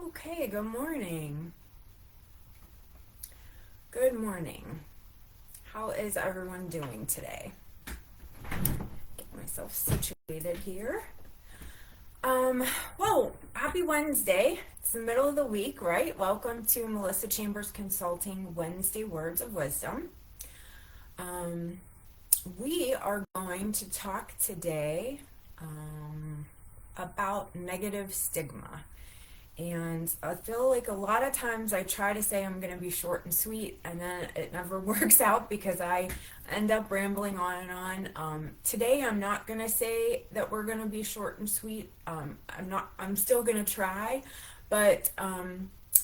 Okay, good morning. Good morning. How is everyone doing today? Get myself situated here. Um, Happy Wednesday. It's the middle of the week, right? Welcome to Melissa Chambers Consulting Wednesday Words of Wisdom. Um, we are going to talk today about negative stigma. And I feel like a lot of times I try to say I'm going to be short and sweet, and then it never works out because I end up rambling on and on. Today I'm not going to say that we're going to be short and sweet. I'm still going to try, but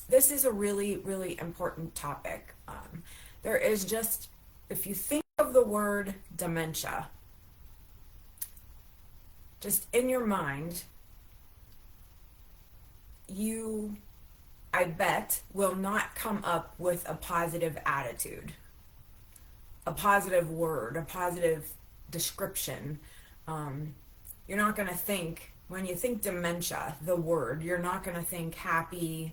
this is a really, really important topic. There is just, if you think of the word dementia, just in your mind, you, I bet, will not come up with a positive attitude, a positive word, a positive description. You're not going to think, when you think dementia, the word, you're not going to think happy,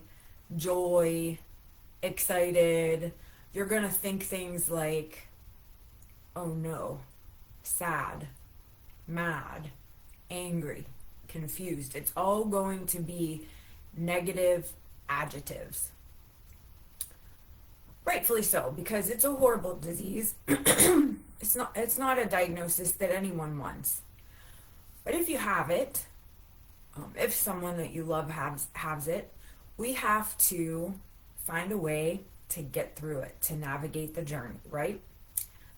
joy, excited. You're going to think things like, oh no, sad, mad, angry, confused. It's all going to be negative adjectives. Rightfully so, because it's a horrible disease. It's not a diagnosis that anyone wants. But if you have it, if someone that you love has it, we have to find a way to get through it, to navigate the journey, right?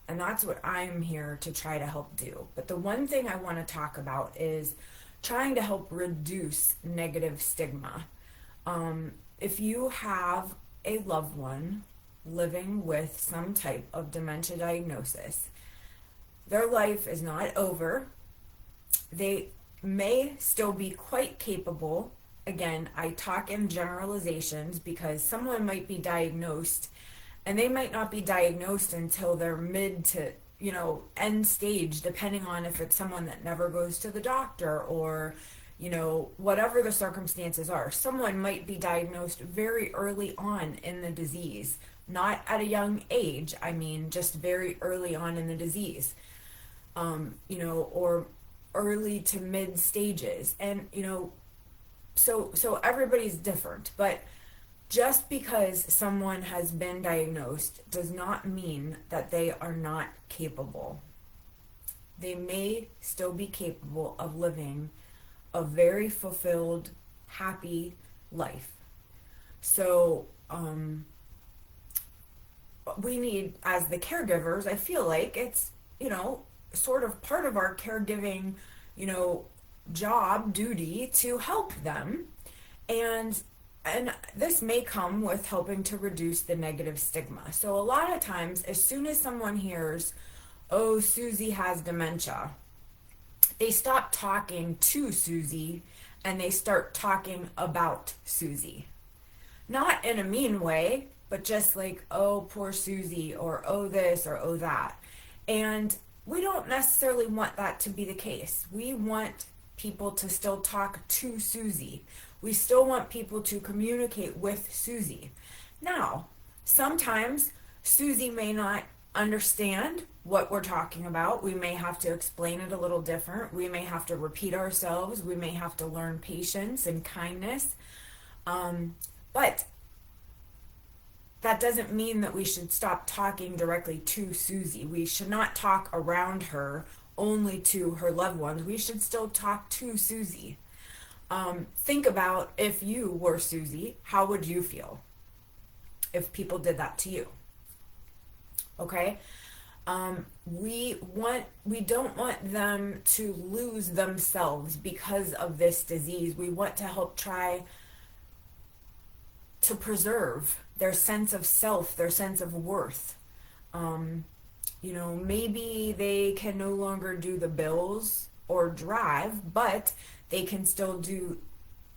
And that's what I'm here to try to help do. But the one thing I want to talk about is trying to help reduce negative stigma. If you have a loved one living with some type of dementia diagnosis, their life is not over. They may still be quite capable. Again, I talk in generalizations because someone might be diagnosed and they might not be diagnosed until they're mid to, end stage, depending on if it's someone that never goes to the doctor or, whatever the circumstances are. Someone might be diagnosed very early on in the disease, not at a young age. I mean, just very early on in the disease, or early to mid stages. And, so everybody's different, but just because someone has been diagnosed does not mean that they are not capable. They may still be capable of living a very fulfilled, happy life. So, we need, as the caregivers, I feel like it's, sort of part of our caregiving, you know, job, duty to help them. And this may come with helping to reduce the negative stigma. So a lot of times, as soon as someone hears, oh, Susie has dementia, they stop talking to Susie and they start talking about Susie. Not in a mean way, but just like, oh, poor Susie, or oh, this, or oh, that. And we don't necessarily want that to be the case. We want people to still talk to Susie. We still want people to communicate with Susie. Now, sometimes Susie may not understand what we're talking about. We may have to explain it a little different. We may have to repeat ourselves. We may have to learn patience and kindness. But that doesn't mean that we should stop talking directly to Susie. We should not talk around her only to her loved ones. We should still talk to Susie. Think about, if you were Susie, how would you feel if people did that to you? Okay? We don't want them to lose themselves because of this disease. We want to help try to preserve their sense of self, their sense of worth. Maybe they can no longer do the bills or drive, but they can still do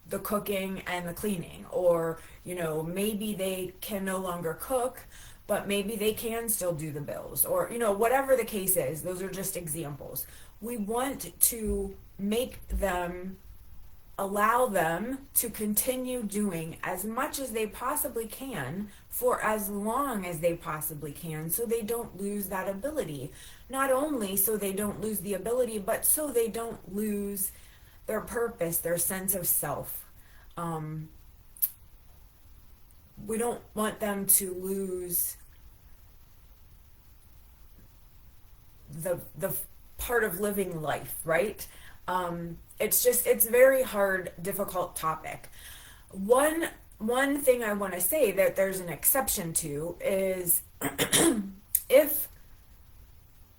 the cooking and the cleaning. Or, maybe they can no longer cook, but maybe they can still do the bills. Or, whatever the case is, those are just examples. We want to make them allow them to continue doing as much as they possibly can for as long as they possibly can so they don't lose that ability. Not only so they don't lose the ability, but so they don't lose their purpose, their sense of self. Um, we don't want them to lose the part of living life, right? It's a very hard, difficult topic. One thing I want to say that there's an exception to is if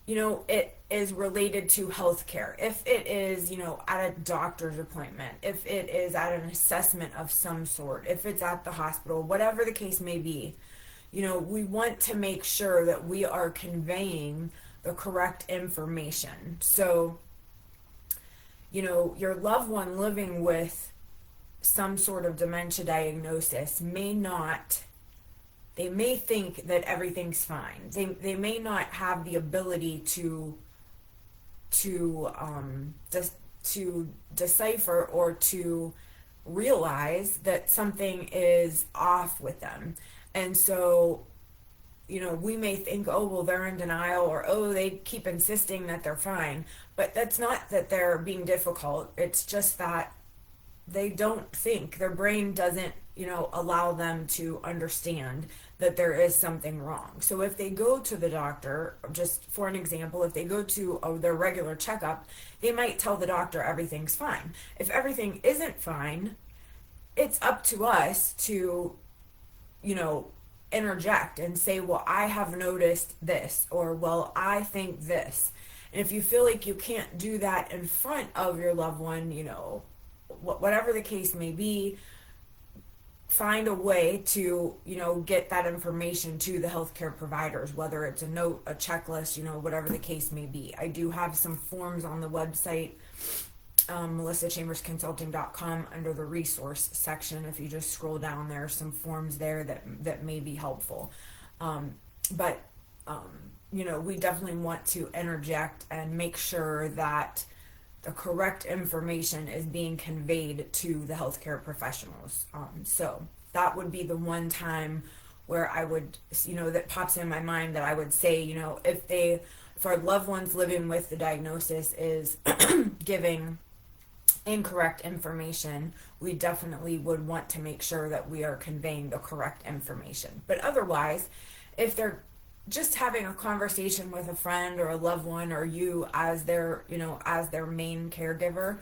it is related to healthcare, if it is at a doctor's appointment, if it is at an assessment of some sort, if it's at the hospital, whatever the case may be, we want to make sure that we are conveying the correct information. So your loved one living with some sort of dementia diagnosis may not, they may think that everything's fine. They may not have the ability to decipher or to realize that something is off with them. And so we may think, oh, well, they're in denial, or, oh, they keep insisting that they're fine. But that's not that they're being difficult. It's just that they don't think, their brain doesn't, allow them to understand that there is something wrong. So if they go to the doctor, just for an example, if they go to their regular checkup, they might tell the doctor everything's fine. If everything isn't fine, it's up to us to, you know, interject and say, well, I have noticed this, or, well, I think this. And if you feel like you can't do that in front of your loved one, whatever the case may be, find a way to, get that information to the healthcare providers, whether it's a note, a checklist, whatever the case may be. I do have some forms on the website, melissachambersconsulting.com, under the resource section. If you just scroll down, there are some forms there that may be helpful. But we definitely want to interject and make sure that the correct information is being conveyed to the healthcare professionals. So that would be the one time where I would, that pops in my mind, that I would say, if our loved ones living with the diagnosis is giving incorrect information, we definitely would want to make sure that we are conveying the correct information. But otherwise, if they're just having a conversation with a friend or a loved one, or you as their, as their main caregiver,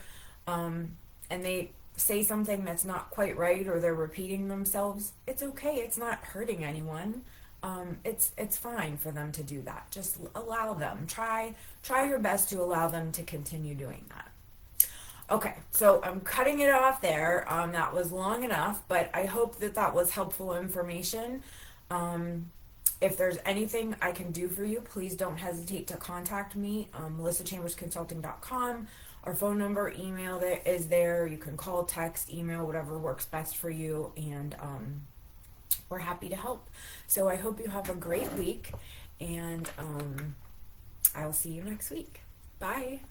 and they say something that's not quite right, or they're repeating themselves, it's okay. It's not hurting anyone. It's fine for them to do that. Just allow them. Try your best to allow them to continue doing that. Okay, so I'm cutting it off there. That was long enough, but I hope that was helpful information. If there's anything I can do for you, please don't hesitate to contact me. melissachambersconsulting.com. Our phone number, email that is there. You can call, text, email, whatever works best for you, and we're happy to help. So I hope you have a great week, and I'll see you next week. Bye.